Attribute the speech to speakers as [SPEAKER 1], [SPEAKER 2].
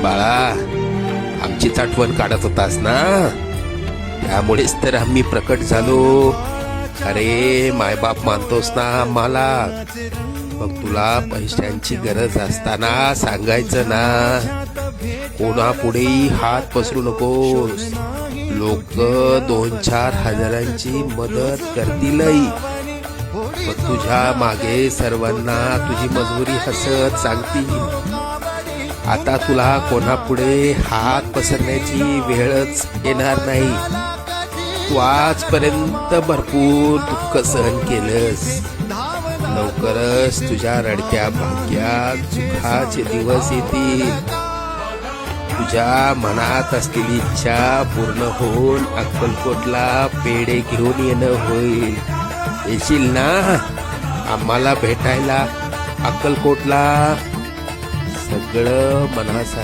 [SPEAKER 1] बाळा, आमचीच आठवण काढत होतास ना, त्यामुळेच तर आम्ही प्रकट झालो. अरे मायबाप मानतोस ना आम्हाला, मग तुला पैशांची गरज असताना सांगायचं ना. कोणापुढेही हात पसरू नकोस. लोक 2-4 हजारांची मदत करतीलही, मग तुझ्या मागे सर्वांना तुझी मजबुरी हसत सांगतील. आता तुला कोणापुढे हात पसरण्याची वेळच येणार नाही. तू आजपर्यंत भरपूर दुःख सहन केलंस. लवकरच तुझ्या रडक्या भाग्यात सुखाचे दिवस येतील. तुझ्या मनात असलेली इच्छा पूर्ण होऊन अक्कलकोटला पेढे घेऊन येणं होईल. येशील ना आम्हाला भेटायला अक्कलकोटला? सगळं मनासारखं